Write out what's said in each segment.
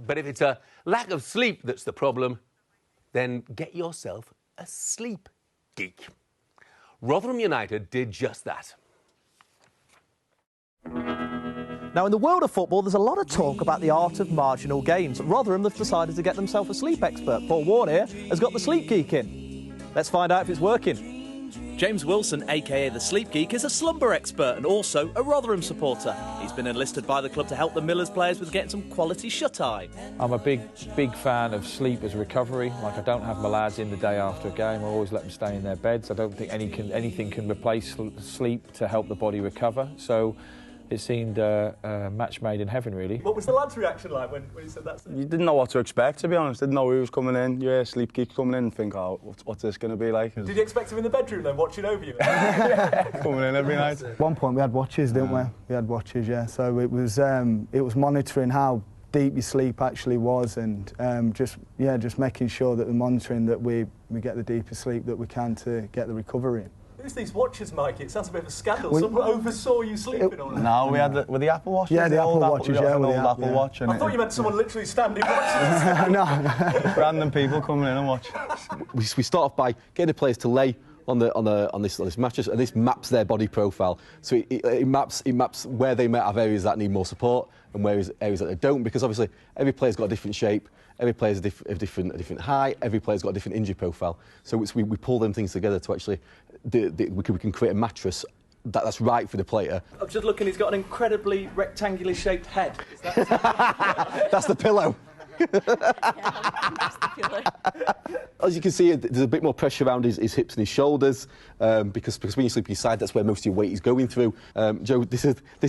But if it's a lack of sleep that's the problem, then get yourself a sleep geek. Rotherham United did just that. Now, in the world of football, there's a lot of talk about the art of marginal gains. Rotherham have decided to get themselves a sleep expert. Paul Warne here has got the Sleep Geek in. Let's find out if it's working. James Wilson, a.k.a. the Sleep Geek, is a slumber expert and also a Rotherham supporter. He's been enlisted by the club to help the Millers players with getting some quality shut-eye. I'm a big fan of sleep as recovery. Like, I don't have my lads in the day after a game. I always let them stay in their beds. I don't think anything can replace sleep to help the body recover. So it seemed a match made in heaven, really. What was the lads' reaction like when you said that? You didn't know what to expect, to be honest. Didn't know who was coming in. You hear Sleep Geek coming in and think, oh, what's this going to be like? Did you expect him in the bedroom then, watching over you? Coming in every night. At one point we had watches, didn't we? We had watches, yeah. So it was monitoring how deep your sleep actually was, and just making sure that the monitoring that we get the deepest sleep that we can to get the recovery. Who's these watches, Mikey? It sounds a bit of a scandal. Someone oversaw you sleeping on it. No, we had the Apple Watches. Yeah, the Apple Watches, yeah. Yeah, An old Apple Watch. I thought you meant someone literally standing watching. No. Random people coming in and watch. We start off by getting the players to lay on this mattress, and this maps their body profile. So it maps where they might have areas that need more support and where areas that they don't, because obviously every player's got a different shape, every player's a different height, every player's got a different injury profile. So we pull them things together to actually we can create a mattress that's right for the player. I'm just looking. He's got an incredibly rectangular shaped head. Is that... That's the pillow. As you can see, there's a bit more pressure around his hips and his shoulders, because when you sleep on your side, that's where most of your weight is going through. Joe, this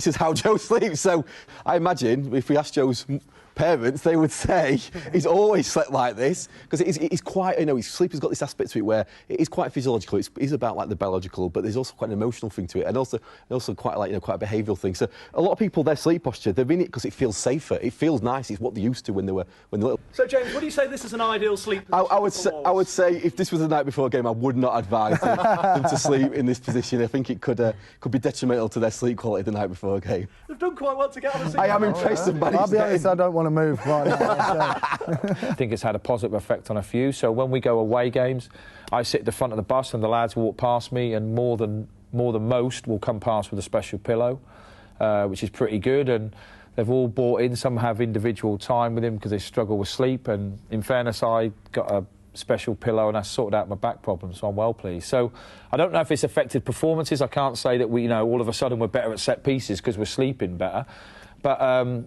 is how Joe sleeps. So I imagine if we asked Joe's parents, they would say he's always slept like this, because it's quite, his sleep has got this aspect to it where it is quite physiological. It is about like the biological, but there's also quite an emotional thing to it, and also quite quite a behavioural thing. So a lot of people, their sleep posture, they're in it because it feels safer. It feels nice. It's what they're used to when they're little. So James, would you say this is an ideal sleep position? I would say if this was the night before a game, I would not advise them to sleep in this position. I think it could be detrimental to their sleep quality the night before a game. They've done quite well to get on the seat. I am impressed. I'll be honest, I don't want to move right now. I think it's had a positive effect on a few. So when we go away games, I sit at the front of the bus and the lads walk past me, and more than most will come past with a special pillow, which is pretty good. And they've all bought in. Some have individual time with him because they struggle with sleep. And in fairness, I got a special pillow and I sorted out my back problem, so I'm well pleased. So I don't know if it's affected performances. I can't say that we, all of a sudden we're better at set pieces because we're sleeping better. But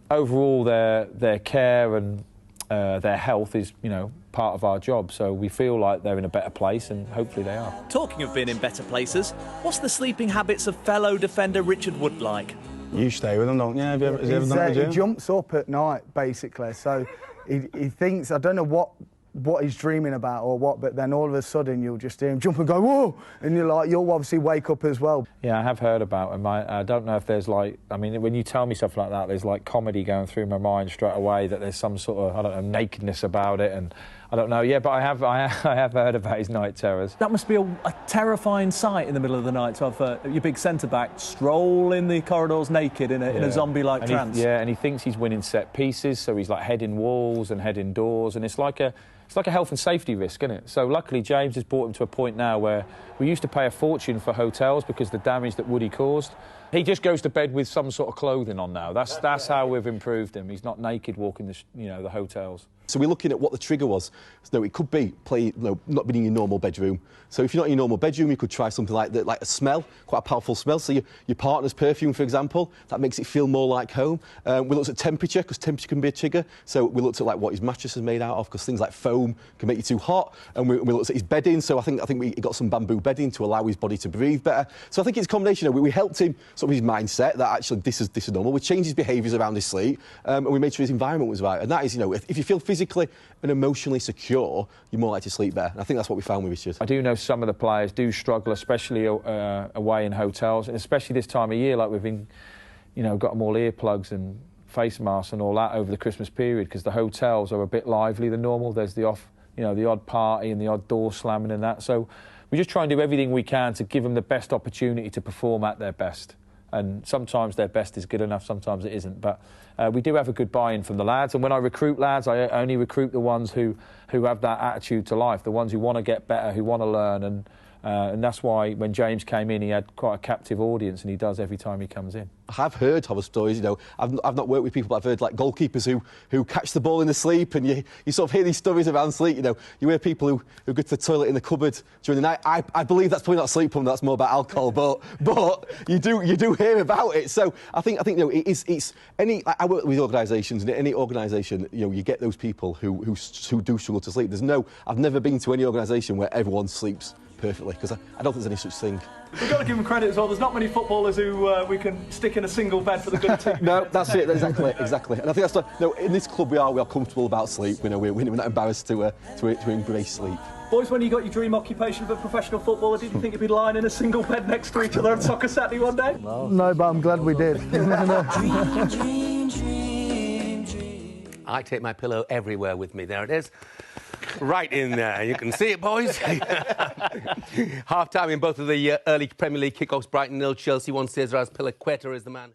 overall, their care and their health is, part of our job. So we feel like they're in a better place, and hopefully they are. Talking of being in better places, what's the sleeping habits of fellow defender Richard Wood like? You stay with him, don't you? Have you ever done that, Jim? He jumps up at night, basically. So he thinks, I don't know what he's dreaming about or what, but then all of a sudden you'll just hear him jump and go, whoa! And you'll obviously wake up as well. Yeah, I have heard about him. I don't know if there's when you tell me stuff like that, there's comedy going through my mind straight away, that there's some sort of, nakedness about it, and I don't know. Yeah, but I have heard about his night terrors. That must be a terrifying sight in the middle of the night to have your big centre-back stroll in the corridors naked in a zombie-like trance. And he thinks he's winning set pieces, so he's heading walls and heading doors, and it's like a health and safety risk, isn't it? So luckily James has brought him to a point now where we used to pay a fortune for hotels because of the damage that Woody caused. He just goes to bed with some sort of clothing on now. That's how we've improved him. He's not naked walking the hotels. So we're looking at what the trigger was. So it could be not being in your normal bedroom. So if you're not in your normal bedroom, you could try something like that, like a smell, quite a powerful smell. So your partner's perfume, for example, that makes it feel more like home. We looked at temperature, because temperature can be a trigger. So we looked at what his mattress is made out of, because things like foam can make you too hot. And we looked at his bedding. So I think we got some bamboo bedding to allow his body to breathe better. So I think it's a combination. We helped him sort of his mindset that actually this is normal. We changed his behaviours around his sleep, and we made sure his environment was right. And that is, if you feel physically and emotionally secure, you're more likely to sleep better. And I think that's what we found with Richard. I do know some of the players do struggle, especially away in hotels, and especially this time of year, we've been, got them all earplugs and face masks and all that over the Christmas period, because the hotels are a bit lively than normal. There's the odd party and the odd door slamming and that. So we just try and do everything we can to give them the best opportunity to perform at their best. And sometimes their best is good enough, sometimes it isn't. But we do have a good buy-in from the lads. And when I recruit lads, I only recruit the ones who have that attitude to life, the ones who want to get better, who want to learn. And that's why when James came in, he had quite a captive audience, and he does every time he comes in. I've heard horror stories, you know. I've not worked with people, but I've heard like goalkeepers who catch the ball in their sleep, and you sort of hear these stories around sleep. You know, you hear people who go to the toilet in the cupboard during the night. I believe that's probably not sleep problem. That's more about alcohol, but you do hear about it. So I think you know it's any. I work with organisations, and any organisation, you know, you get those people who do struggle to sleep. I've never been to any organisation where everyone sleeps perfectly, because I don't think there's any such thing. We've got to give them credit as well. There's not many footballers who we can stick in a single bed for the good team. No, that's it. Exactly. And I think that's no. In this club, we are comfortable about sleep. You know, we're not embarrassed to embrace sleep. Boys, when you got your dream occupation of a professional footballer, did you think you'd be lying in a single bed next to each other on Soccer Saturday one day? No, but I'm glad we did. I take my pillow everywhere with me. There it is. Right in there. You can see it, boys. Half-time in both of the early Premier League kickoffs. Brighton 0, Chelsea 1. Cesar Azpilicueta is the man.